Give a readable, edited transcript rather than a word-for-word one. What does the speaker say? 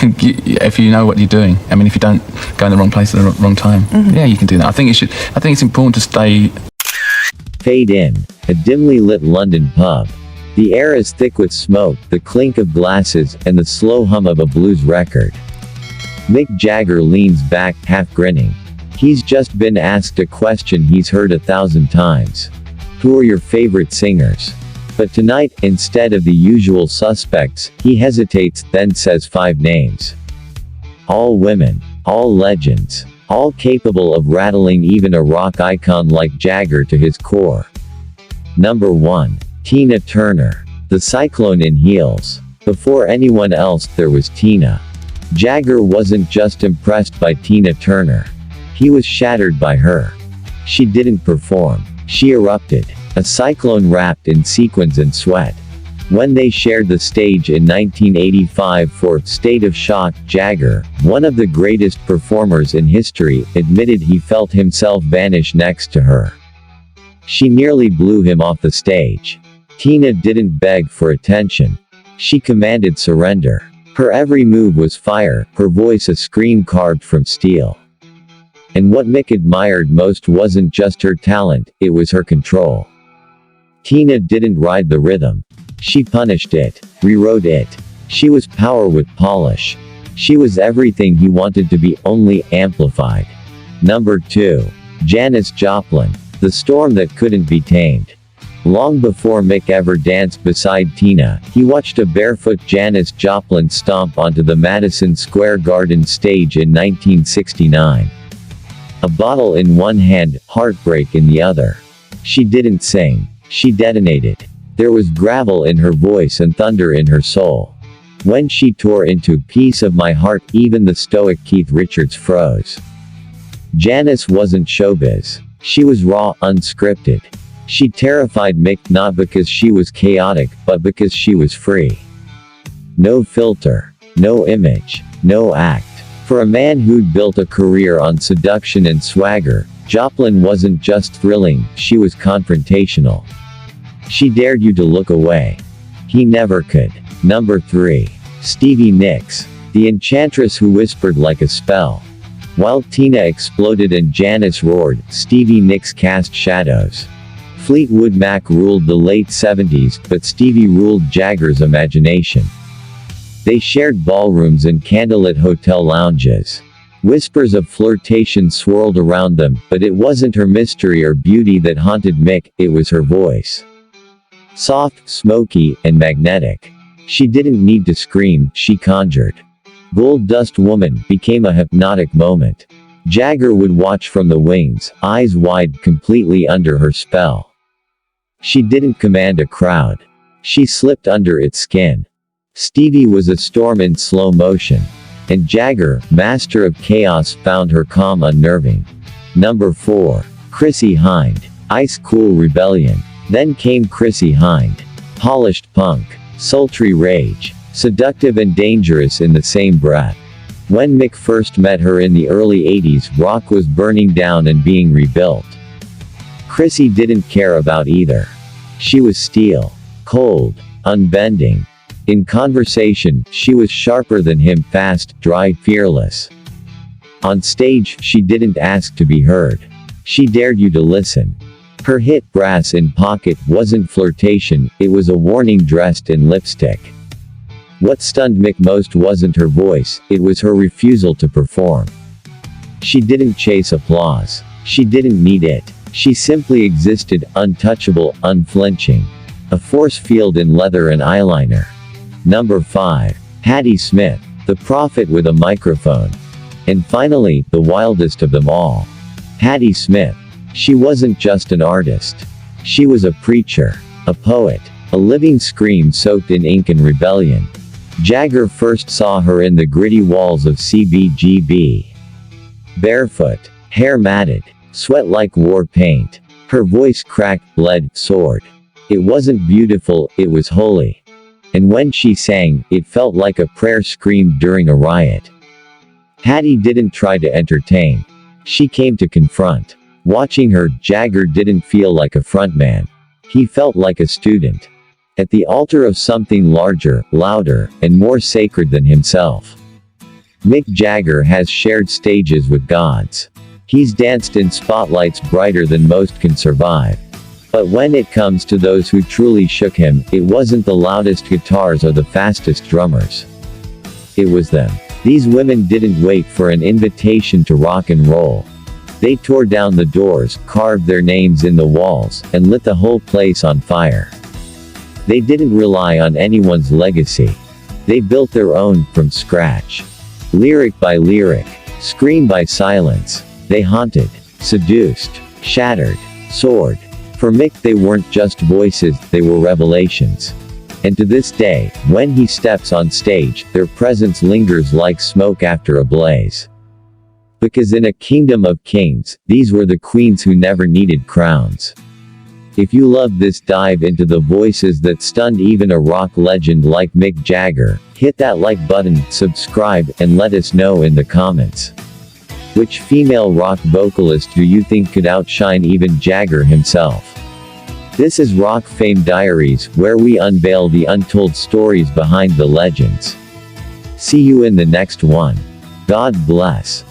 if you know what you're doing. I mean, if you don't go in the wrong place at the wrong time, yeah, you can do that. I think it's important to stay. Fade in, a dimly lit London pub. The air is thick with smoke, the clink of glasses, and the slow hum of a blues record. Mick Jagger leans back, half grinning. He's just been asked a question he's heard 1,000 times. Who are your favorite singers? But tonight, instead of the usual suspects, he hesitates, then says 5 names. All women. All legends. All capable of rattling even a rock icon like Jagger to his core. Number 1. Tina Turner. The Cyclone in heels. Before anyone else, there was Tina. Jagger wasn't just impressed by Tina Turner. He was shattered by her. She didn't perform. She erupted. A cyclone wrapped in sequins and sweat. When they shared the stage in 1985 for State of Shock, Jagger, one of the greatest performers in history, admitted he felt himself vanish next to her. She nearly blew him off the stage. Tina didn't beg for attention. She commanded surrender. Her every move was fire, her voice a scream carved from steel. And what Mick admired most wasn't just her talent, it was her control. Tina didn't ride the rhythm. She punished it, rewrote it. She was power with polish. She was everything he wanted to be, only amplified. Number 2. Janis Joplin. The storm that couldn't be tamed. Long before Mick ever danced beside Tina, he watched a barefoot Janis Joplin stomp onto the Madison Square Garden stage in 1969. A bottle in one hand, heartbreak in the other. She didn't sing. She detonated. There was gravel in her voice and thunder in her soul. When she tore into Piece of My Heart, even the stoic Keith Richards froze. Janis wasn't showbiz. She was raw, unscripted. She terrified Mick not because she was chaotic, but because she was free. No filter. No image. No act. For a man who'd built a career on seduction and swagger, Joplin wasn't just thrilling, she was confrontational. She dared you to look away. He never could. Number 3. Stevie Nicks. The enchantress who whispered like a spell. While Tina exploded and Janis roared, Stevie Nicks cast shadows. Fleetwood Mac ruled the late 70s, but Stevie ruled Jagger's imagination. They shared ballrooms and candlelit hotel lounges. Whispers of flirtation swirled around them, but it wasn't her mystery or beauty that haunted Mick, it was her voice. Soft, smoky, and magnetic. She didn't need to scream, she conjured. Gold Dust Woman became a hypnotic moment. Jagger would watch from the wings, eyes wide, completely under her spell. She didn't command a crowd. She slipped under its skin. Stevie was a storm in slow motion. And Jagger, master of chaos, found her calm unnerving. Number 4. Chrissie Hynde. Ice Cool Rebellion. Then came Chrissie Hynde. Polished punk. Sultry rage. Seductive and dangerous in the same breath. When Mick first met her in the early 80s, rock was burning down and being rebuilt. Chrissie didn't care about either. She was steel. Cold. Unbending. In conversation, she was sharper than him, fast, dry, fearless. On stage, she didn't ask to be heard. She dared you to listen. Her hit, Brass in Pocket, wasn't flirtation, it was a warning dressed in lipstick. What stunned Mick most wasn't her voice, it was her refusal to perform. She didn't chase applause. She didn't need it. She simply existed, untouchable, unflinching. A force field in leather and eyeliner. Number 5. Patti Smith. The prophet with a microphone. And finally, the wildest of them all. Patti Smith. She wasn't just an artist. She was a preacher. A poet. A living scream soaked in ink and rebellion. Jagger first saw her in the gritty walls of CBGB. Barefoot. Hair matted. Sweat like war paint. Her voice cracked, bled, soared. It wasn't beautiful, it was holy. And when she sang, it felt like a prayer screamed during a riot. Patti didn't try to entertain. She came to confront. Watching her, Jagger didn't feel like a frontman. He felt like a student. At the altar of something larger, louder, and more sacred than himself. Mick Jagger has shared stages with gods. He's danced in spotlights brighter than most can survive. But when it comes to those who truly shook him, it wasn't the loudest guitars or the fastest drummers. It was them. These women didn't wait for an invitation to rock and roll. They tore down the doors, carved their names in the walls, and lit the whole place on fire. They didn't rely on anyone's legacy. They built their own, from scratch. Lyric by lyric, scream by silence. They haunted, seduced, shattered, soared. For Mick, they weren't just voices, they were revelations. And to this day, when he steps on stage, their presence lingers like smoke after a blaze. Because in a kingdom of kings, these were the queens who never needed crowns. If you loved this dive into the voices that stunned even a rock legend like Mick Jagger, hit that like button, subscribe, and let us know in the comments. Which female rock vocalist do you think could outshine even Jagger himself? This is Rock Fame Diaries, where we unveil the untold stories behind the legends. See you in the next one. God bless.